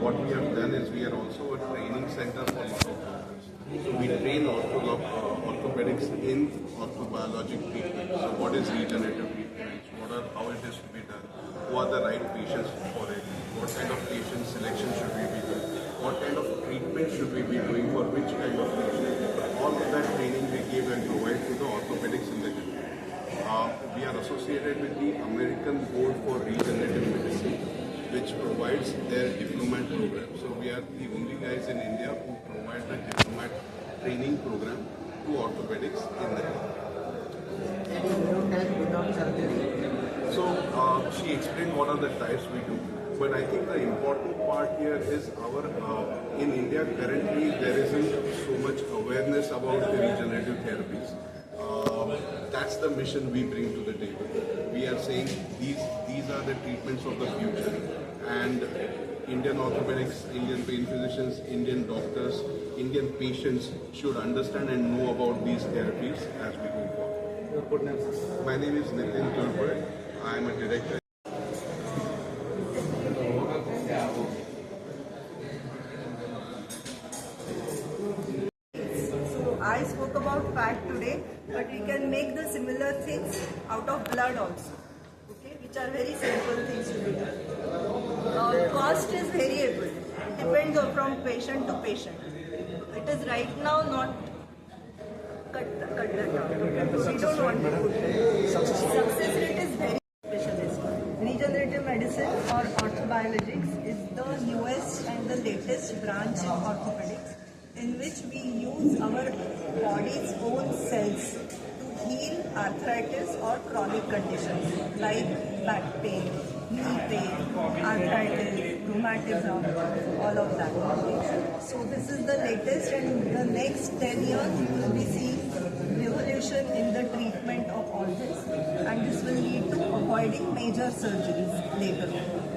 what we have done is we are also a training center for orthopedics. So we train orthopedics in orthobiologic treatment. So what is regenerative treatment? How it is to be done? Who are the right patients for it? What kind of patient selection should we be doing? What kind of treatment should we be doing for which kind of patient? All of that training we give and provide to the orthopedics in the country. We are associated with the American Board for Regenerative Medicine, which provides their diplomat program. So we are the only guys in India who provide the diplomat training program to orthopedics in the country. So she explained what are the types we do. But I think the important part here is in India currently there isn't so much awareness about the regenerative therapies. That's the mission we bring to the table. We are saying these are the treatments of the future, and Indian orthopedics, Indian pain physicians, Indian doctors, Indian patients should understand and know about these therapies as we go forward. Your good name, sir? My name is Nitin Tulpur. I am a director. I spoke about fat today, but we can make the similar things out of blood also, okay, which are very simple things to be done. Cost is variable, depends from patient to patient. It is right now not cut that down. We don't want to put it. Success rate is very specialist. Regenerative medicine or orthobiologics is the newest and the latest branch in orthopedics, in which we use our body's own cells to heal arthritis or chronic conditions like back pain, knee pain, arthritis, rheumatism, all of that. So this is the latest, and in the next 10 years you will be seeing revolution in the treatment of all this, and this will lead to avoiding major surgeries later on.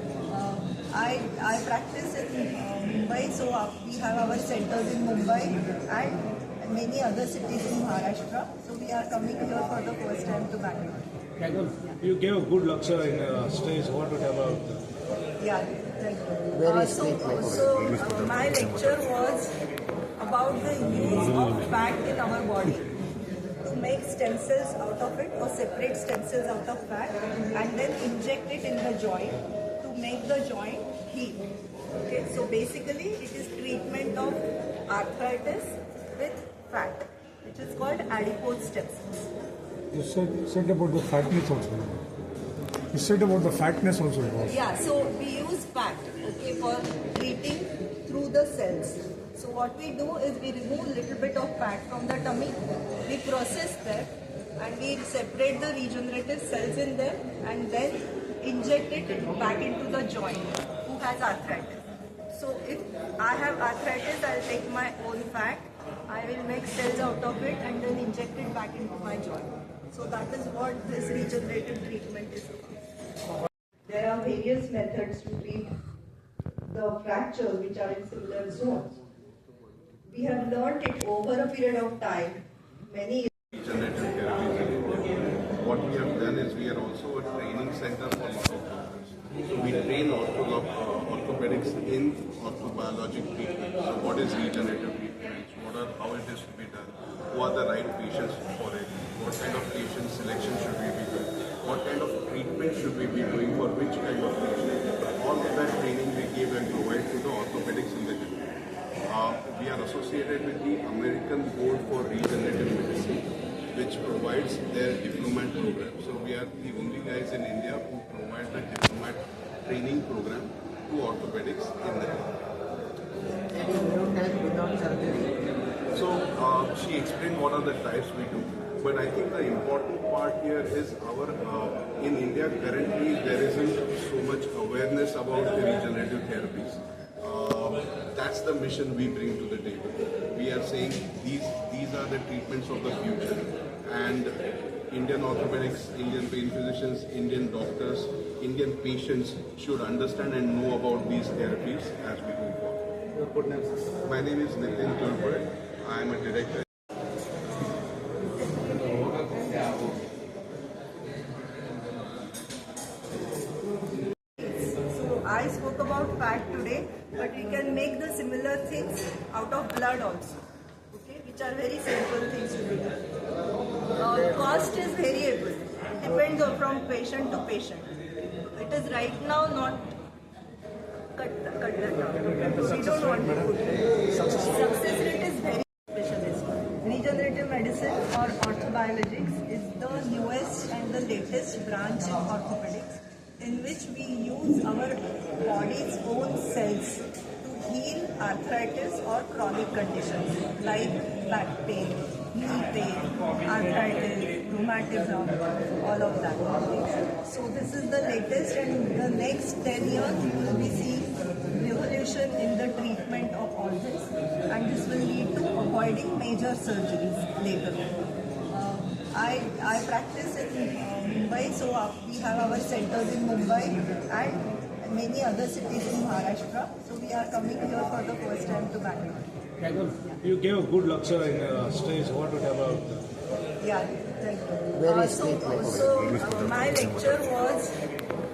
I practice in Mumbai, so we have our centers in Mumbai and many other cities in Maharashtra. So we are coming here for the first time to Bangalore. You gave a good lecture in stage. What would about? Yeah, thank you. So my lecture was about the use of fat in our body to make stem cells out of it, or separate stem cells out of fat, and then inject it in the joint to make the joint heal. Okay, so basically it is treatment of arthritis with fat, which is called adipose stem cells. You said about the fatness also. You said about the fatness also. Yeah, so we use fat, okay, for treating through the cells. So what we do is we remove little bit of fat from the tummy, we process them, and we separate the regenerative cells in them, and then inject it back into the joint who has arthritis. So if I have arthritis, I'll take my own fat, I will make cells out of it and then inject it back into my joint. So that is what this regenerative treatment is about. There are various methods to treat the fractures which are in similar zones. We have learned it over a period of time, many years. Regenerative therapies in India. What we have done is we are also a training center for orthopedics. So we train orthopedics in orthobiologic treatment. So what is regenerative treatment? How it is to be done? Who are the right patients for it? What kind of patient selection should we be doing? What kind of treatment should we be doing for which kind of patient? All of that training we give and provide to the orthopedics in the country. We are associated with the American Board for Regenerative Medicine, which provides their diplomat program. So we are the only guys in India who provide the diplomat training program to orthopedics in the country. So she explained what are the types we do. But I think the important part here is in India currently there isn't so much awareness about the regenerative therapies. That's the mission we bring to the table. We are saying these are the treatments of the future, and Indian orthopedics, Indian pain physicians, Indian doctors, Indian patients should understand and know about these therapies as we go forward. Your good name, sir? My name is Nitin Tulpur. I am a director. I spoke about fat today, but we can make the similar things out of blood also, okay, which are very simple things to do. Cost is variable, depends on from patient to patient. It is right now not cut that down. We don't want to put it. Success rate is very specialist. Regenerative medicine or orthobiologics is the newest and the latest branch in orthopedics, in which we use our body's own cells to heal arthritis or chronic conditions like back pain, knee pain, arthritis, rheumatism, all of that. So this is the latest, and the next 10 years we will be seeing revolution in the treatment of all this, and this will lead to avoiding major surgeries later. I practice in Mumbai, so we have our centers in Mumbai and many other cities in Maharashtra. So we are coming here for the first time to Bangalore. You gave a good lecture in stage. What about? Yeah, thank you. My lecture was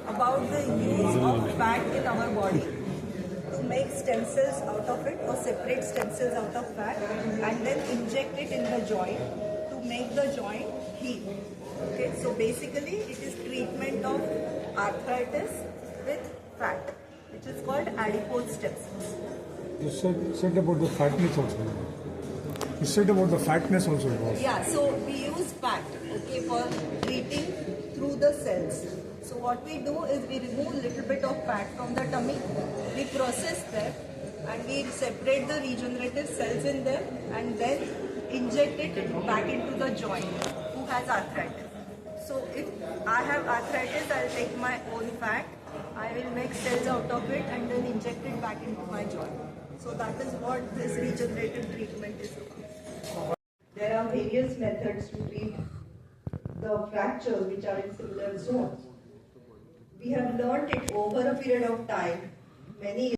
about the use of fat in our body to make stem cells out of it, or separate stem cells out of fat, and then inject it in the joint to make the joint heal. Okay, so basically it is treatment of arthritis with fat, which is called adipose stem cells. You said about the fatness also. You said about the fatness also. Yeah, so we use fat, okay, for treating through the cells. So what we do is we remove little bit of fat from the tummy, we process them, and we separate the regenerative cells in them, and then inject it back into the joint who has arthritis. So if I have arthritis, I'll take my own fat, I will make cells out of it and then inject it back into my joint. So that is what this regenerative treatment is about. There are various methods to treat the fractures which are in similar zones. We have learned it over a period of time, many years.